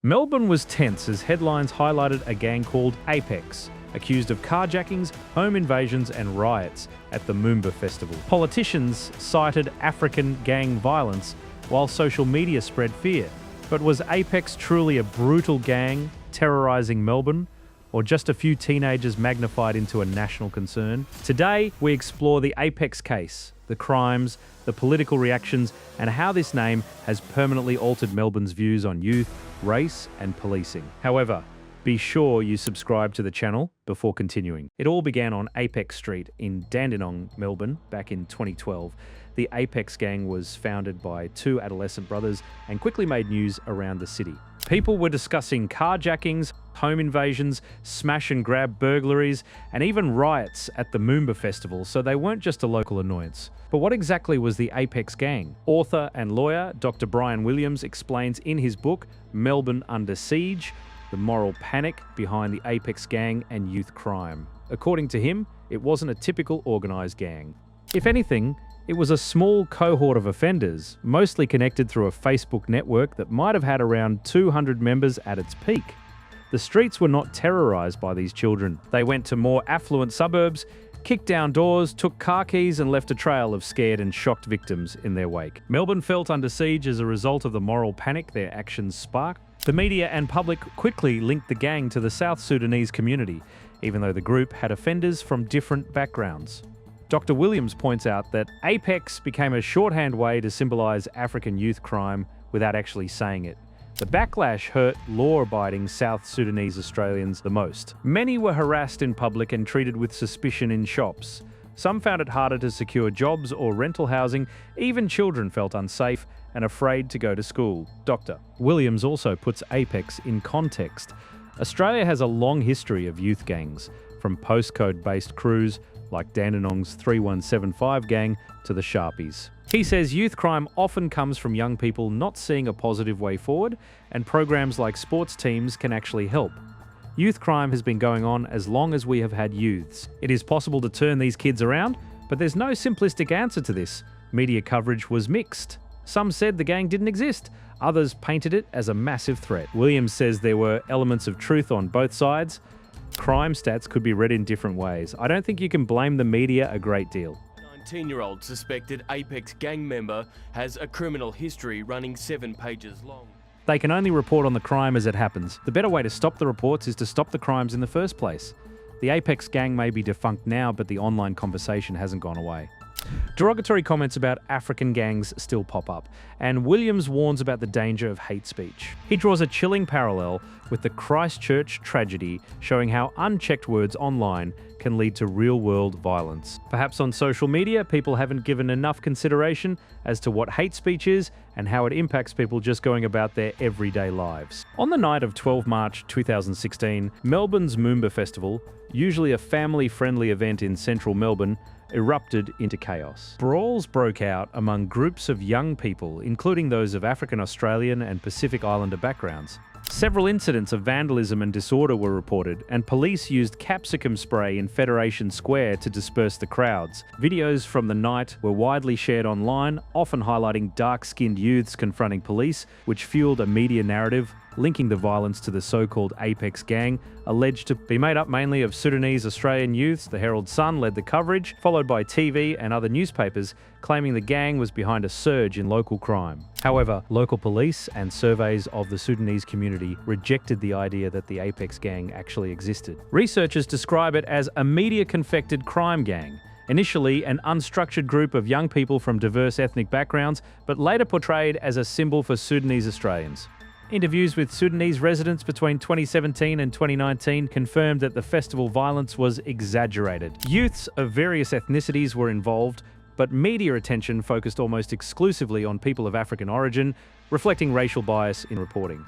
Melbourne was tense as headlines highlighted a gang called Apex, accused of carjackings, home invasions and riots at the Moomba Festival. Politicians cited African gang violence, while social media spread fear. But was Apex truly a brutal gang terrorising Melbourne, or just a few teenagers magnified into a national concern? Today, we explore the Apex case, the crimes, the political reactions, and how this name has permanently altered Melbourne's views on youth, race, and policing. However, be sure you subscribe to the channel before continuing. It all began on Apex Street in Dandenong, Melbourne, back in 2012. The Apex gang was founded by two adolescent brothers and quickly made news around the city. People were discussing carjackings, home invasions, smash and grab burglaries, and even riots at the Moomba Festival, so they weren't just a local annoyance. But what exactly was the Apex gang? Author and lawyer Dr. Brian Williams explains in his book, Melbourne Under Siege, the moral panic behind the Apex gang and youth crime. According to him, it wasn't a typical organised gang. If anything, it was a small cohort of offenders, mostly connected through a Facebook network that might have had around 200 members at its peak. The streets were not terrorised by these children. They went to more affluent suburbs, kicked down doors, took car keys and left a trail of scared and shocked victims in their wake. Melbourne felt under siege as a result of the moral panic their actions sparked. The media and public quickly linked the gang to the South Sudanese community, even though the group had offenders from different backgrounds. Dr. Williams points out that Apex became a shorthand way to symbolise African youth crime without actually saying it. The backlash hurt law-abiding South Sudanese Australians the most. Many were harassed in public and treated with suspicion in shops. Some found it harder to secure jobs or rental housing. Even children felt unsafe and afraid to go to school. Dr. Williams also puts Apex in context. Australia has a long history of youth gangs, from postcode-based crews like Dandenong's 3175 gang to the Sharpies. He says youth crime often comes from young people not seeing a positive way forward, and programs like sports teams can actually help. Youth crime has been going on as long as we have had youths. It is possible to turn these kids around, but there's no simplistic answer to this. Media coverage was mixed. Some said the gang didn't exist. Others painted it as a massive threat. Williams says there were elements of truth on both sides. Crime stats could be read in different ways. I don't think you can blame the media a great deal. 19-year-old suspected Apex gang member has a criminal history running 7 pages long. They can only report on the crime as it happens. The better way to stop the reports is to stop the crimes in the first place. The Apex gang may be defunct now, but the online conversation hasn't gone away. Derogatory comments about African gangs still pop up, and Williams warns about the danger of hate speech. He draws a chilling parallel with the Christchurch tragedy, showing how unchecked words online can lead to real-world violence. Perhaps on social media, people haven't given enough consideration as to what hate speech is and how it impacts people just going about their everyday lives. On the night of 12 March 2016, Melbourne's Moomba Festival, usually a family-friendly event in central Melbourne, erupted into chaos. Brawls broke out among groups of young people, including those of African Australian and Pacific Islander backgrounds. Several incidents of vandalism and disorder were reported, and police used capsicum spray in Federation Square to disperse the crowds. Videos from the night were widely shared online, often highlighting dark-skinned youths confronting police, which fueled a media narrative linking the violence to the so-called Apex gang, alleged to be made up mainly of Sudanese Australian youths. The Herald Sun led the coverage, followed by TV and other newspapers, claiming the gang was behind a surge in local crime. However, local police and surveys of the Sudanese community rejected the idea that the Apex gang actually existed. Researchers describe it as a media-confected crime gang, initially an unstructured group of young people from diverse ethnic backgrounds, but later portrayed as a symbol for Sudanese Australians. Interviews with Sudanese residents between 2017 and 2019 confirmed that the festival violence was exaggerated. Youths of various ethnicities were involved, but media attention focused almost exclusively on people of African origin, reflecting racial bias in reporting.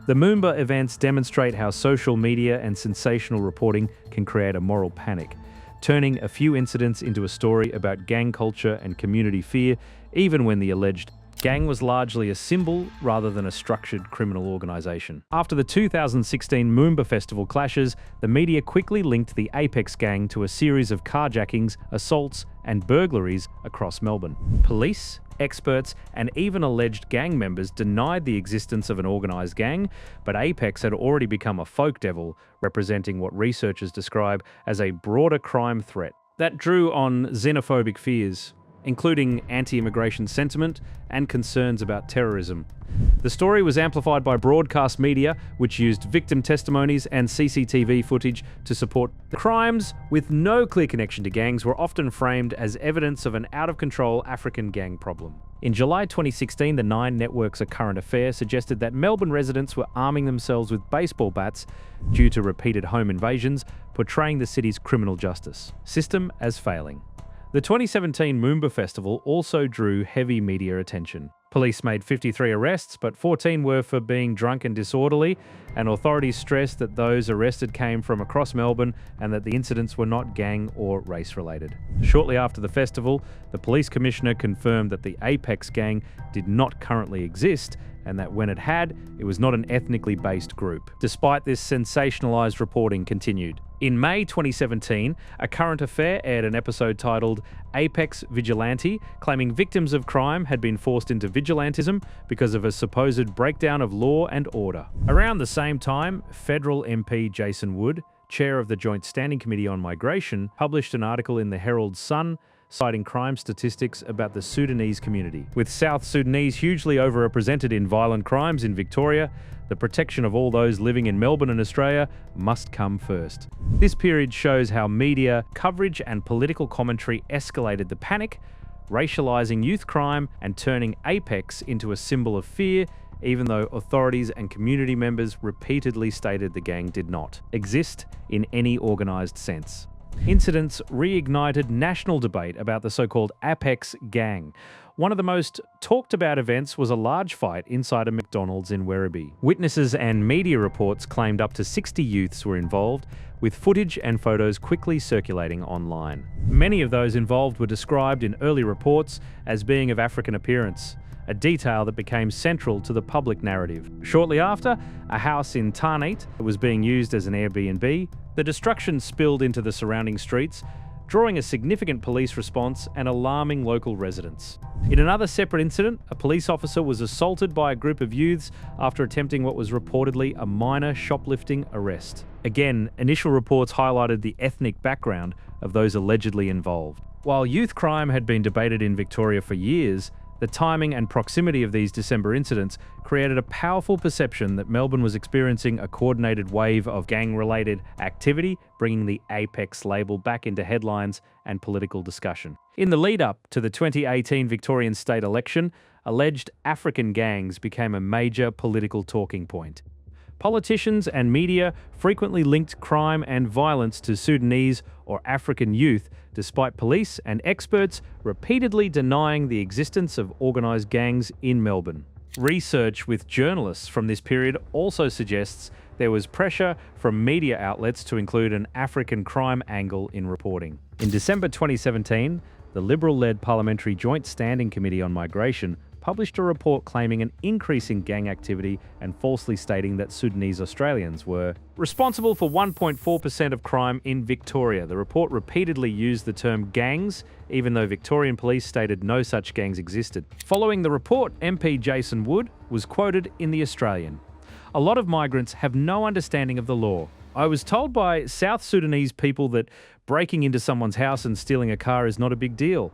The Moomba events demonstrate how social media and sensational reporting can create a moral panic, turning a few incidents into a story about gang culture and community fear, even when the alleged gang was largely a symbol rather than a structured criminal organisation. After the 2016 Moomba Festival clashes, the media quickly linked the Apex gang to a series of carjackings, assaults and burglaries across Melbourne. Police experts, and even alleged gang members denied the existence of an organised gang, but Apex had already become a folk devil, representing what researchers describe as a broader crime threat that drew on xenophobic fears, including anti-immigration sentiment and concerns about terrorism. The story was amplified by broadcast media, which used victim testimonies and CCTV footage to support the crimes, with no clear connection to gangs, were often framed as evidence of an out-of-control African gang problem. In July 2016, the Nine Network's A Current Affair suggested that Melbourne residents were arming themselves with baseball bats due to repeated home invasions, portraying the city's criminal justice system as failing. The 2017 Moomba Festival also drew heavy media attention. Police made 53 arrests, but 14 were for being drunk and disorderly, and authorities stressed that those arrested came from across Melbourne and that the incidents were not gang or race-related. Shortly after the festival, the police commissioner confirmed that the Apex gang did not currently exist, and that when it had, it was not an ethnically based group. Despite this, sensationalized reporting continued. In May 2017, A Current Affair aired an episode titled Apex Vigilante, claiming victims of crime had been forced into vigilantism because of a supposed breakdown of law and order. Around the same time, federal MP Jason Wood, chair of the Joint Standing Committee on Migration, published an article in the Herald Sun citing crime statistics about the Sudanese community. With South Sudanese hugely overrepresented in violent crimes in Victoria, the protection of all those living in Melbourne and Australia must come first. This period shows how media coverage and political commentary escalated the panic, racialising youth crime and turning Apex into a symbol of fear, even though authorities and community members repeatedly stated the gang did not exist in any organised sense. Incidents reignited national debate about the so-called Apex gang. One of the most talked about events was a large fight inside a McDonald's in Werribee. Witnesses and media reports claimed up to 60 youths were involved, with footage and photos quickly circulating online. Many of those involved were described in early reports as being of African appearance, a detail that became central to the public narrative. Shortly after, a house in Tarneit was being used as an Airbnb. The destruction spilled into the surrounding streets, drawing a significant police response and alarming local residents. In another separate incident, a police officer was assaulted by a group of youths after attempting what was reportedly a minor shoplifting arrest. Again, initial reports highlighted the ethnic background of those allegedly involved. While youth crime had been debated in Victoria for years, the timing and proximity of these December incidents created a powerful perception that Melbourne was experiencing a coordinated wave of gang-related activity, bringing the Apex label back into headlines and political discussion. In the lead-up to the 2018 Victorian state election, alleged African gangs became a major political talking point. Politicians and media frequently linked crime and violence to Sudanese or African youth, despite police and experts repeatedly denying the existence of organised gangs in Melbourne. Research with journalists from this period also suggests there was pressure from media outlets to include an African crime angle in reporting. In December 2017, the Liberal-led Parliamentary Joint Standing Committee on Migration published a report claiming an increase in gang activity and falsely stating that Sudanese Australians were responsible for 1.4% of crime in Victoria. The report repeatedly used the term gangs, even though Victorian police stated no such gangs existed. Following the report, MP Jason Wood was quoted in The Australian. "A lot of migrants have no understanding of the law. I was told by South Sudanese people that breaking into someone's house and stealing a car is not a big deal."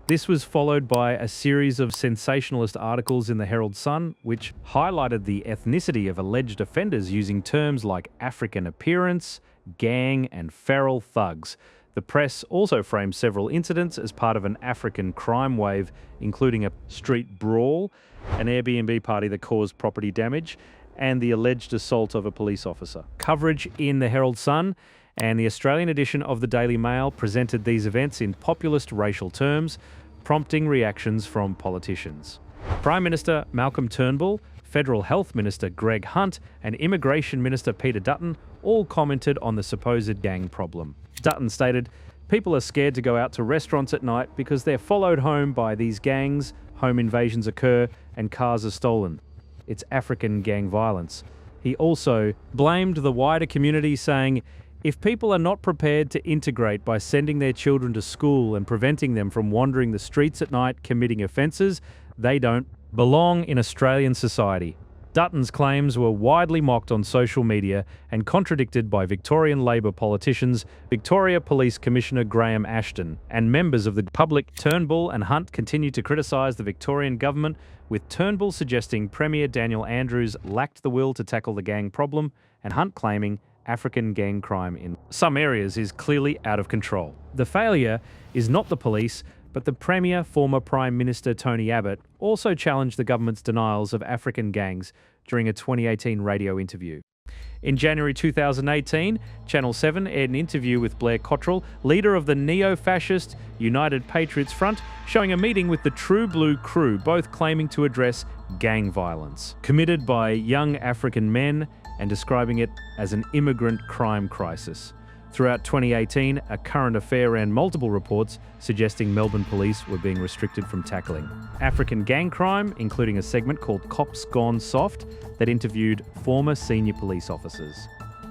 This was followed by a series of sensationalist articles in the Herald Sun, which highlighted the ethnicity of alleged offenders using terms like African appearance, gang, and feral thugs. The press also framed several incidents as part of an African crime wave, including a street brawl, an Airbnb party that caused property damage, and the alleged assault of a police officer. Coverage in the Herald Sun and the Australian edition of the Daily Mail presented these events in populist racial terms, prompting reactions from politicians. Prime Minister Malcolm Turnbull, Federal Health Minister Greg Hunt, and Immigration Minister Peter Dutton all commented on the supposed gang problem. Dutton stated, "People are scared to go out to restaurants at night because they're followed home by these gangs, home invasions occur, and cars are stolen. It's African gang violence." He also blamed the wider community, saying, If people are not prepared to integrate by sending their children to school and preventing them from wandering the streets at night committing offences, they don't belong in Australian society. Dutton's claims were widely mocked on social media and contradicted by Victorian Labor politicians, Victoria Police Commissioner Graham Ashton, and members of the public. Turnbull and Hunt continued to criticise the Victorian government, with Turnbull suggesting Premier Daniel Andrews lacked the will to tackle the gang problem, and Hunt claiming African gang crime in some areas is clearly out of control. The failure is not the police, but the Premier, former Prime Minister Tony Abbott, also challenged the government's denials of African gangs during a 2018 radio interview. In January 2018, Channel 7 aired an interview with Blair Cottrell, leader of the neo-fascist United Patriots Front, showing a meeting with the True Blue crew, both claiming to address gang violence committed by young African men and describing it as an immigrant crime crisis. Throughout 2018, A Current Affair ran multiple reports suggesting Melbourne police were being restricted from tackling African gang crime, including a segment called Cops Gone Soft that interviewed former senior police officers.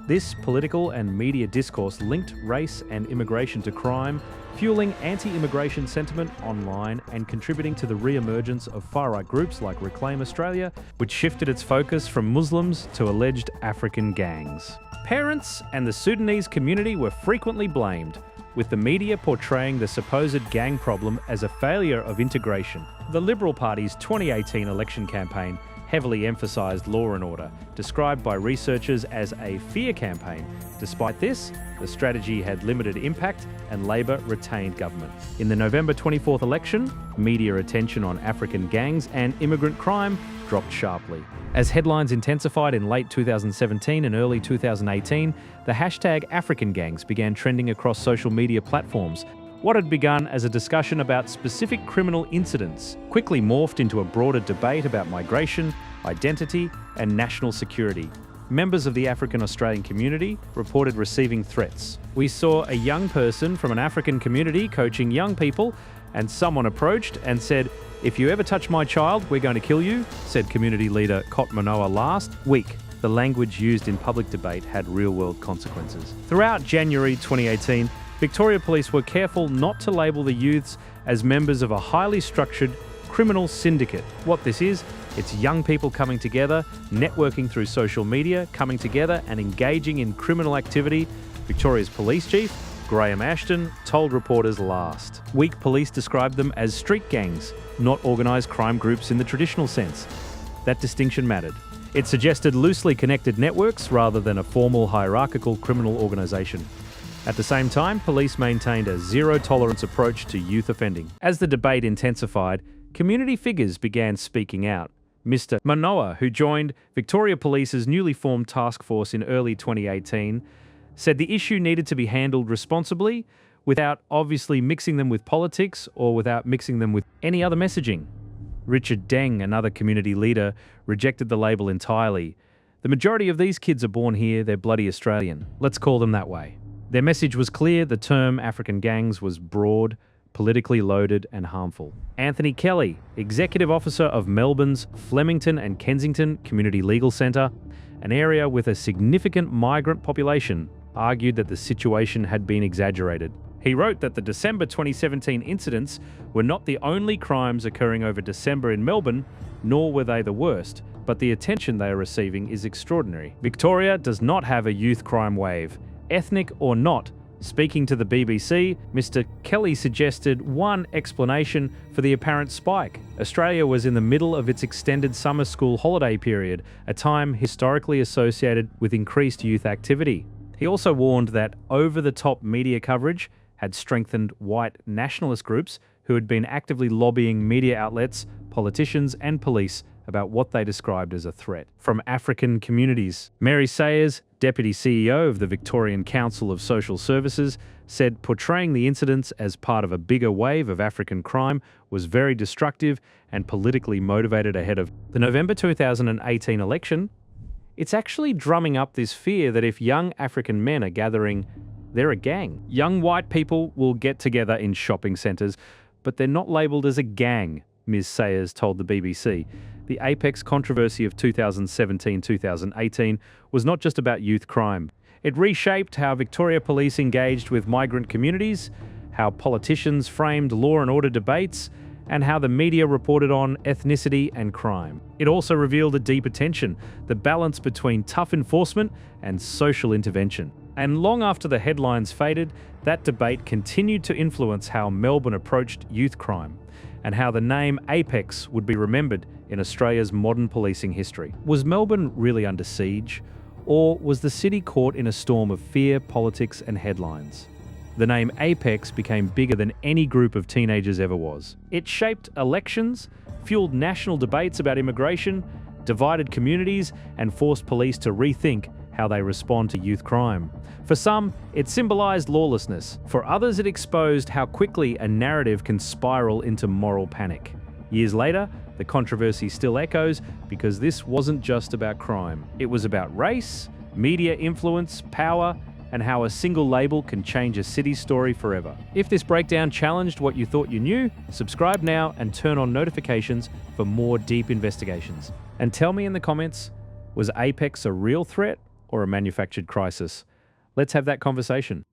This political and media discourse linked race and immigration to crime, fueling anti-immigration sentiment online and contributing to the re-emergence of far-right groups like Reclaim Australia, which shifted its focus from Muslims to alleged African gangs. Parents and the Sudanese community were frequently blamed, with the media portraying the supposed gang problem as a failure of integration. The Liberal Party's 2018 election campaign heavily emphasised law and order, described by researchers as a fear campaign. Despite this, the strategy had limited impact and Labor retained government. In the November 24th election, media attention on African gangs and immigrant crime dropped sharply. As headlines intensified in late 2017 and early 2018, the hashtag African gangs began trending across social media platforms. What had begun as a discussion about specific criminal incidents quickly morphed into a broader debate about migration, identity, and national security. Members of the African Australian community reported receiving threats. We saw a young person from an African community coaching young people, and someone approached and said, "If you ever touch my child, we're going to kill you," said community leader Kot Manoa last week. The language used in public debate had real-world consequences. Throughout January 2018, Victoria Police were careful not to label the youths as members of a highly structured criminal syndicate. What this is, it's young people coming together, networking through social media, coming together and engaging in criminal activity. Victoria's police chief, Graham Ashton, told reporters last week police described them as street gangs, not organised crime groups in the traditional sense. That distinction mattered. It suggested loosely connected networks rather than a formal hierarchical criminal organisation. At the same time, police maintained a zero-tolerance approach to youth offending. As the debate intensified, community figures began speaking out. Mr. Manoa, who joined Victoria Police's newly formed task force in early 2018, said the issue needed to be handled responsibly without obviously mixing them with politics or without mixing them with any other messaging. Richard Deng, another community leader, rejected the label entirely. The majority of these kids are born here, they're bloody Australian. Let's call them that way. Their message was clear, the term African gangs was broad, politically loaded and harmful. Anthony Kelly, Executive Officer of Melbourne's Flemington and Kensington Community Legal Centre, an area with a significant migrant population, argued that the situation had been exaggerated. He wrote that the December 2017 incidents were not the only crimes occurring over December in Melbourne, nor were they the worst, but the attention they are receiving is extraordinary. Victoria does not have a youth crime wave, ethnic or not. Speaking to the BBC, Mr. Kelly suggested one explanation for the apparent spike. Australia was in the middle of its extended summer school holiday period, a time historically associated with increased youth activity. He also warned that over-the-top media coverage had strengthened white nationalist groups who had been actively lobbying media outlets, politicians and police about what they described as a threat from African communities. Mary Sayers, Deputy CEO of the Victorian Council of Social Services, said portraying the incidents as part of a bigger wave of African crime was very destructive and politically motivated ahead of the November 2018 election. It's actually drumming up this fear that if young African men are gathering, they're a gang. Young white people will get together in shopping centres, but they're not labelled as a gang, Ms. Sayers told the BBC. The apex controversy of 2017-2018 was not just about youth crime. It reshaped how Victoria Police engaged with migrant communities, how politicians framed law and order debates, and how the media reported on ethnicity and crime. It also revealed a deeper tension, the balance between tough enforcement and social intervention. And long after the headlines faded, that debate continued to influence how Melbourne approached youth crime, and how the name Apex would be remembered in Australia's modern policing history. Was Melbourne really under siege, or was the city caught in a storm of fear, politics, and headlines? The name Apex became bigger than any group of teenagers ever was. It shaped elections, fueled national debates about immigration, divided communities, and forced police to rethink how they respond to youth crime. For some, it symbolized lawlessness. For others, it exposed how quickly a narrative can spiral into moral panic. Years later, the controversy still echoes because this wasn't just about crime. It was about race, media influence, power, and how a single label can change a city's story forever. If this breakdown challenged what you thought you knew, subscribe now and turn on notifications for more deep investigations. And tell me in the comments, was Apex a real threat or a manufactured crisis? Let's have that conversation.